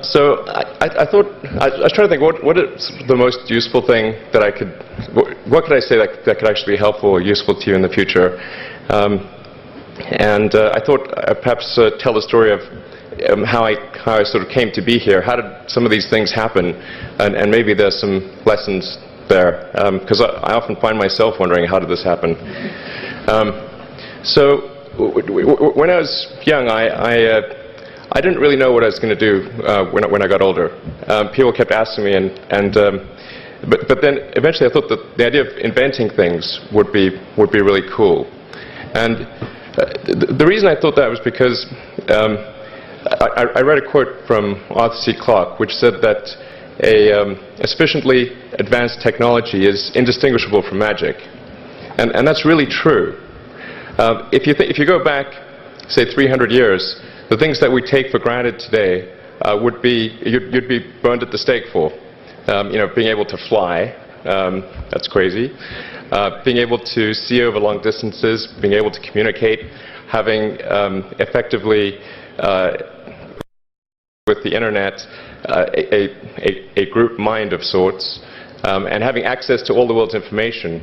So I thought, I was trying to think, what is the most useful thing that I could, what could I say that could actually be helpful or useful to you in the future? And I thought I'd perhaps tell the story of how I sort of came to be here. How did some of these things happen? And maybe there's some lessons there, because I often find myself wondering, how did this happen? So when I was young, I didn't really know what I was going to do when I got older. People kept asking me, but then eventually I thought that the idea of inventing things would be really cool. And the reason I thought that was because I read a quote from Arthur C. Clarke, which said that a sufficiently advanced technology is indistinguishable from magic, and that's really true. If you go back, say 300 years, the things that we take for granted today would be you'd be burned at the stake for. Being able to fly, that's crazy. Being able to see over long distances, being able to communicate, having effectively with the internet a group mind of sorts, and having access to all the world's information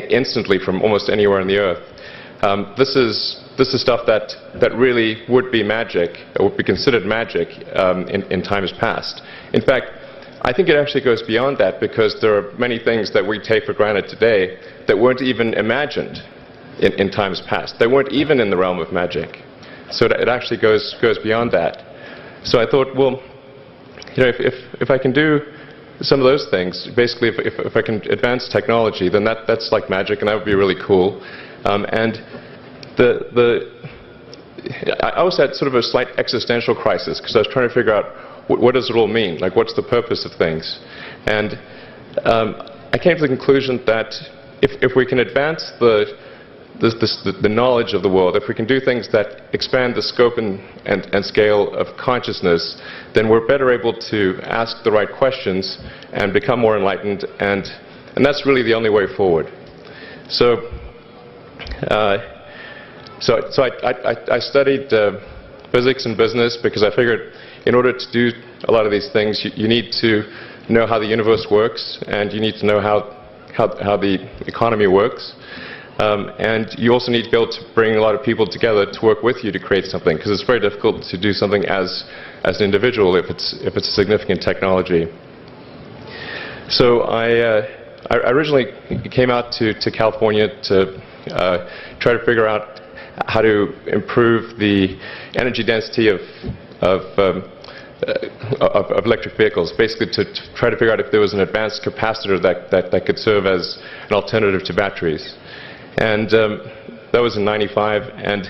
instantly from almost anywhere on the earth. This is stuff that really would be magic, or would be considered magic in times past. In fact, I think it actually goes beyond that, because there are many things that we take for granted today that weren't even imagined in times past. They weren't even in the realm of magic. So it actually goes beyond that. So I thought, well, if I can do some of those things, basically if I can advance technology, then that's like magic, and that would be really cool. And I always had sort of a slight existential crisis, because I was trying to figure out what does it all mean? Like, what's the purpose of things? And I came to the conclusion that if we can advance the knowledge of the world, if we can do things that expand the scope and scale of consciousness, then we're better able to ask the right questions and become more enlightened, and that's really the only way forward. So I studied physics and business, because I figured in order to do a lot of these things, you need to know how the universe works, and you need to know how the economy works. And you also need to be able to bring a lot of people together to work with you to create something, because it's very difficult to do something as an individual if it's a significant technology. So I originally came out to California to try to figure out how to improve the energy density of electric vehicles, basically to try to figure out if there was an advanced capacitor that could serve as an alternative to batteries. And that was in '95, and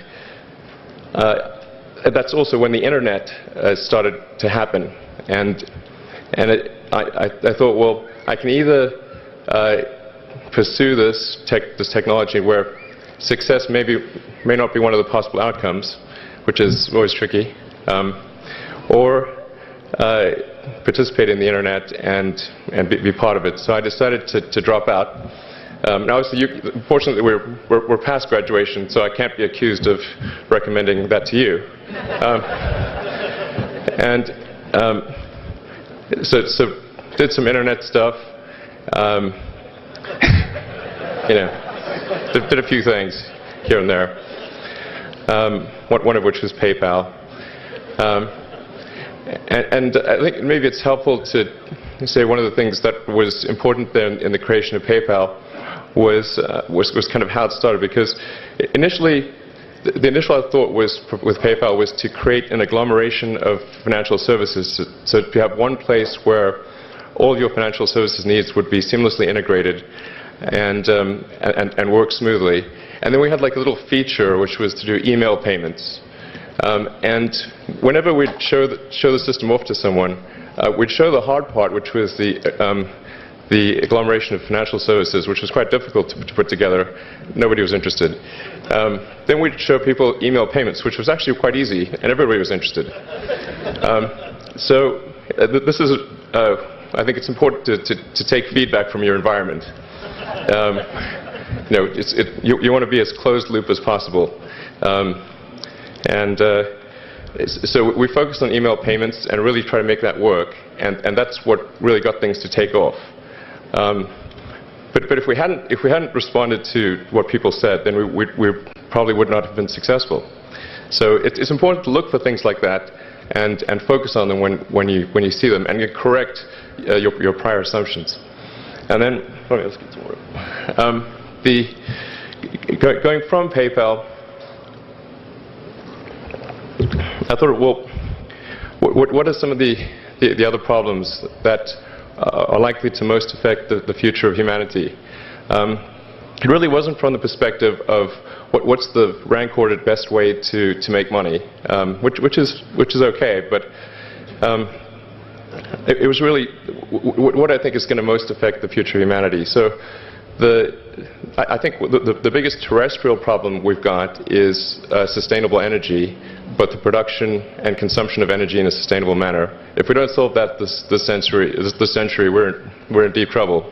that's also when the internet started to happen. And I thought, well, I can either pursue this technology where success may not be one of the possible outcomes, which is always tricky, or participate in the internet and be part of it. So I decided to drop out. Now, obviously, fortunately, we're past graduation, so I can't be accused of recommending that to you. So did some internet stuff. Did a few things here and there. One of which was PayPal. And I think maybe it's helpful to say one of the things that was important then in the creation of PayPal was kind of how it started, because initially the initial thought was with PayPal was to create an agglomeration of financial services, so to have one place where all of your financial services needs would be seamlessly integrated and work smoothly. And then we had like a little feature which was to do email payments. And whenever we'd show the system off to someone, we'd show the hard part, which was the agglomeration of financial services, which was quite difficult to put together. Nobody was interested. Then we'd show people email payments, which was actually quite easy, and everybody was interested. So this is, I think it's important to take feedback from your environment. You want to be as closed loop as possible. so we focused on email payments and really try to make that work, and that's what really got things to take off. But if we hadn't responded to what people said, then we probably would not have been successful. So it's important to look for things like that and focus on them when you see them, and you correct your prior assumptions. And then let's get some more. Going from PayPal, I thought, well, what are some of the other problems that are likely to most affect the future of humanity? It really wasn't from the perspective of what's the rank-ordered best way to make money, which is okay, but it was really what I think is going to most affect the future of humanity. So I think the biggest terrestrial problem we've got is sustainable energy, but the production and consumption of energy in a sustainable manner. If we don't solve that this century, we're in deep trouble.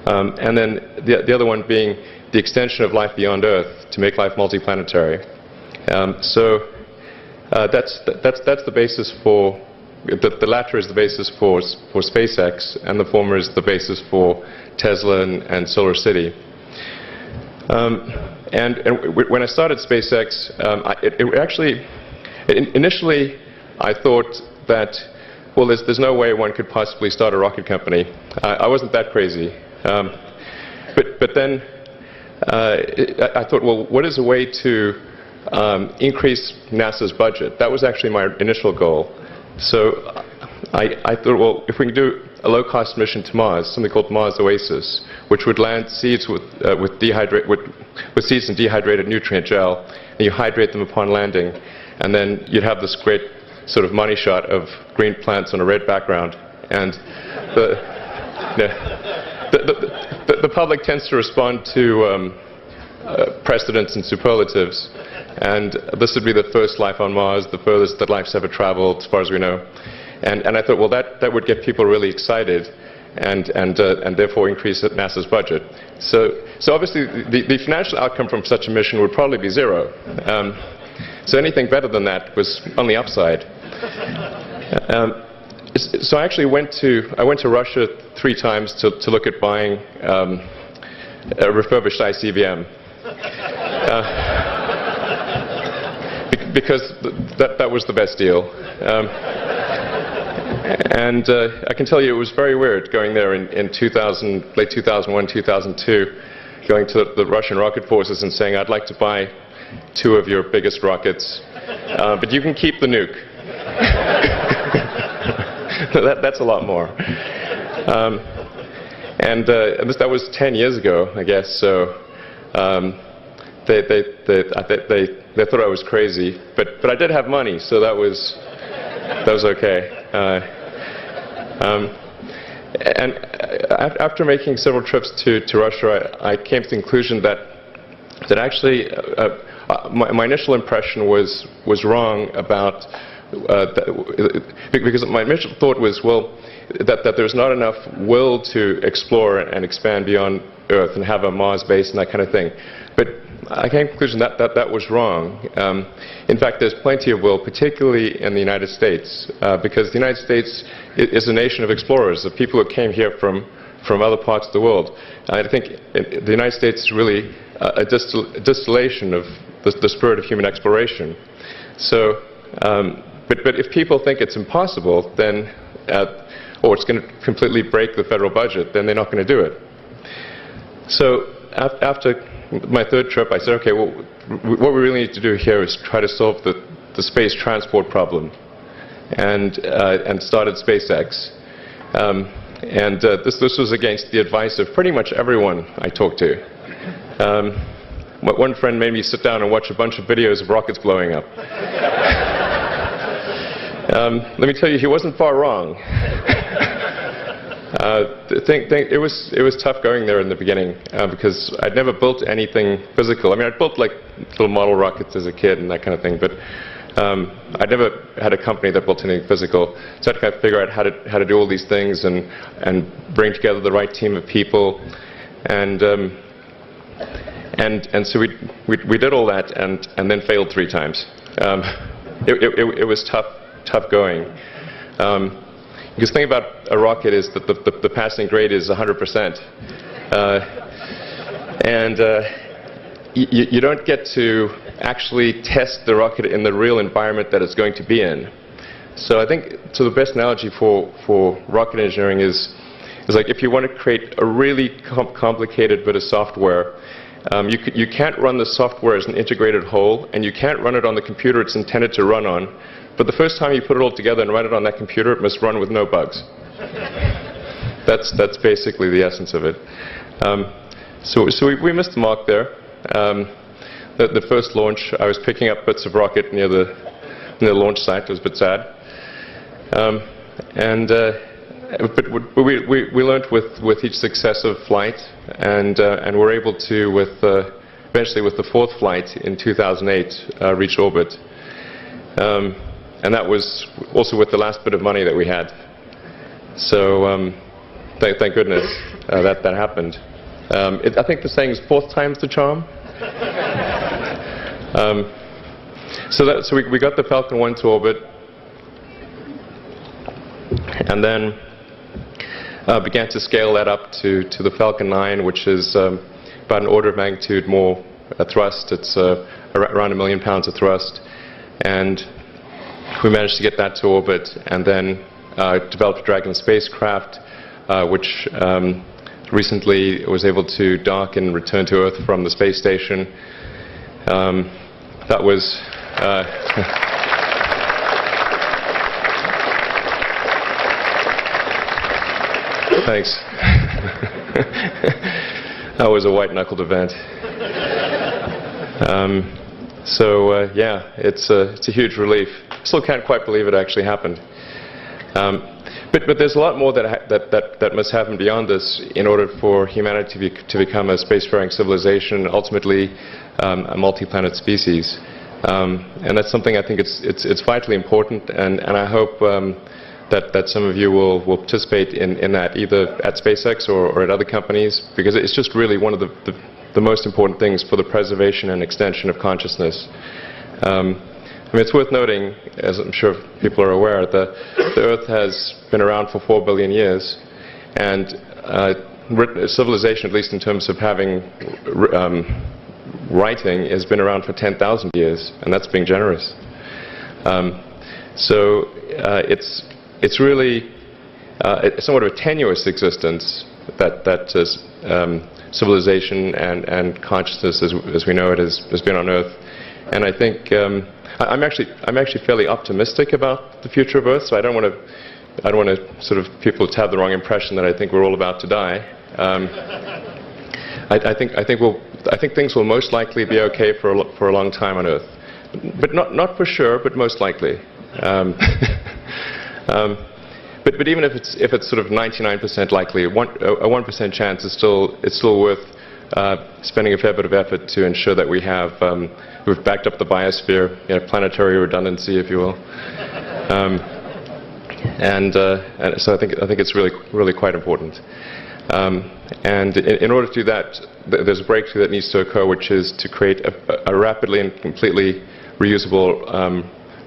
And then the other one being the extension of life beyond Earth to make life multiplanetary. So that's the basis for the latter is the basis for SpaceX, and the former is the basis for Tesla and Solar City. And when I started SpaceX, initially I thought that, well, there's no way one could possibly start a rocket company. I wasn't that crazy. But then I thought, well, what is a way to increase NASA's budget? That was actually my initial goal. So I thought, well, if we can do a low-cost mission to Mars, something called Mars Oasis, which would land seeds with seeds and dehydrated nutrient gel, and you hydrate them upon landing, and then you'd have this great sort of money shot of green plants on a red background, and the public tends to respond to precedents and superlatives, and this would be the first life on Mars, the furthest that life's ever traveled, as far as we know. And I thought, well, that would get people really excited, and therefore increase NASA's budget. So obviously, the financial outcome from such a mission would probably be zero. So anything better than that was on the upside. So I actually went to Russia 3 times to look at buying a refurbished ICBM. Because that was the best deal. And I can tell you it was very weird going there in late 2001, 2002, going to the Russian rocket forces and saying, I'd like to buy 2 of your biggest rockets, but you can keep the nuke. That's a lot more. And that was 10 years ago, I guess, so they thought I was crazy, but I did have money, so that was okay. And after making several trips to Russia, I came to the conclusion that actually my initial impression was wrong about because my initial thought was, well, that there's not enough will to explore and expand beyond Earth and have a Mars base and that kind of thing. But I came to the conclusion that was wrong. In fact, there's plenty of will, particularly in the United States, because the United States is a nation of explorers, of people who came here from other parts of the world. I think the United States is really a distillation of the spirit of human exploration. So, but if people think it's impossible, then, or it's going to completely break the federal budget, then they're not going to do it. So after my 3rd trip, I said, okay, well, what we really need to do here is try to solve the space transport problem, and started SpaceX. This was against the advice of pretty much everyone I talked to. One friend made me sit down and watch a bunch of videos of rockets blowing up. Let me tell you, he wasn't far wrong. It was tough going there in the beginning because I'd never built anything physical. I mean, I'd built like little model rockets as a kid and that kind of thing, but I'd never had a company that built anything physical. So I had to kind of figure out how to do all these things and bring together the right team of people, and so we did all that and then failed 3 times. it was tough going. Because the thing about a rocket is that the passing grade is 100%. You don't get to actually test the rocket in the real environment that it's going to be in. So I think the best analogy for rocket engineering is like if you want to create a really complicated bit of software, you can't run the software as an integrated whole, and you can't run it on the computer it's intended to run on. But the first time you put it all together and run it on that computer, it must run with no bugs. That's basically the essence of it. So we missed the mark there. The first launch, I was picking up bits of rocket near the launch site. It was a bit sad. But we learned with each successive flight, and were able to, eventually with the fourth flight in 2008, reach orbit. And that was also with the last bit of money that we had. So thank goodness that happened. I think the saying is fourth time's the charm. So we got the Falcon 1 to orbit, and then began to scale that up to the Falcon 9, which is about an order of magnitude more thrust. It's around 1 million pounds of thrust, and we managed to get that to orbit, and then developed a Dragon spacecraft, which recently was able to dock and return to Earth from the space station. That was thanks. That was a white-knuckled event. Yeah, it's a huge relief. Still can't quite believe it actually happened. But there's a lot more that must happen beyond this in order for humanity to become a spacefaring civilization, ultimately a multi-planet species. And that's something I think it's vitally important, and I hope that some of you will participate in that, either at SpaceX or at other companies, because it's just really one of the most important things for the preservation and extension of consciousness. I mean, it's worth noting, as I'm sure people are aware, the Earth has been around for 4 billion years, and civilization, at least in terms of having writing, has been around for 10,000 years, and that's being generous. It's really somewhat of a tenuous existence that civilization and consciousness, as we know it, has been on Earth. And I think I'm actually fairly optimistic about the future of Earth. So I don't want to sort of people to have the wrong impression that I think we're all about to die. I think things will most likely be okay for a long time on Earth, but not for sure, but most likely. But even if it's sort of 99% likely, a 1% chance is still worth spending a fair bit of effort to ensure that we've backed up the biosphere, planetary redundancy, if you will. And so I think it's really quite important. And in order to do that, there's a breakthrough that needs to occur, which is to create a rapidly and completely reusable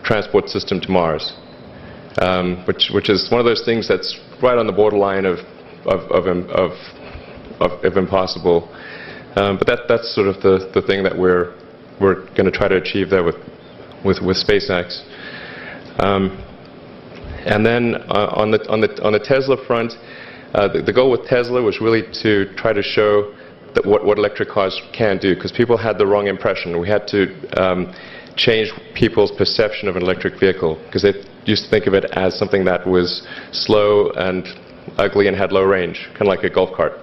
transport system to Mars, which is one of those things that's right on the borderline of impossible. But that's sort of the thing that we're going to try to achieve there with SpaceX. And then on the Tesla front, the goal with Tesla was really to try to show that what electric cars can do, because people had the wrong impression. We had to change people's perception of an electric vehicle, because they used to think of it as something that was slow and ugly and had low range, kind of like a golf cart.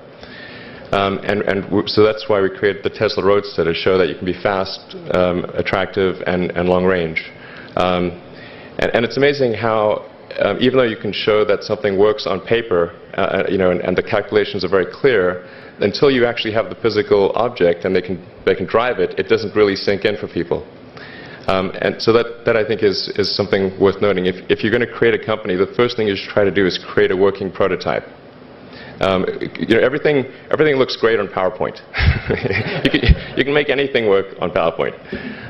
So that's why we created the Tesla Roadster, to show that you can be fast, attractive, and long range. And it's amazing how even though you can show that something works on paper, and the calculations are very clear, until you actually have the physical object and they can drive it, it doesn't really sink in for people. And so that I think is something worth noting. If you're going to create a company, the first thing you should try to do is create a working prototype. Everything looks great on PowerPoint. you can make anything work on PowerPoint.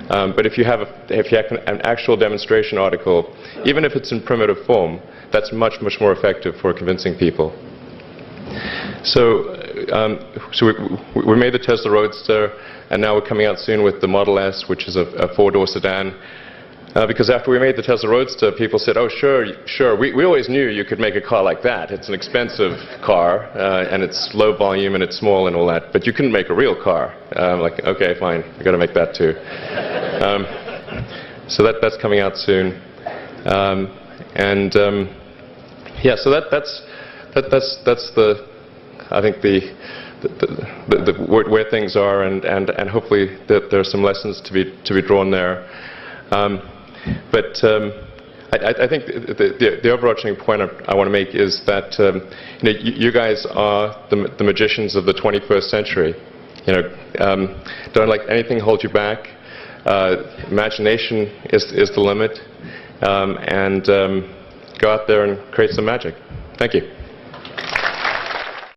But if you have an actual demonstration article, even if it's in primitive form, that's much more effective for convincing people. So we made the Tesla Roadster, and now we're coming out soon with the Model S, which is a four-door sedan. Because after we made the Tesla Roadster, people said, "Oh, sure. We always knew you could make a car like that. It's an expensive car, and it's low volume, and it's small, and all that. But you couldn't make a real car." Like, okay, fine. We've got to make that too. So that's coming out soon. Yeah. So that's I think where things are, and hopefully there are some lessons to be drawn there. But I think the overarching point I want to make is that you guys are the magicians of the 21st century. Don't let anything hold you back. Imagination is the limit, and go out there and create some magic. Thank you.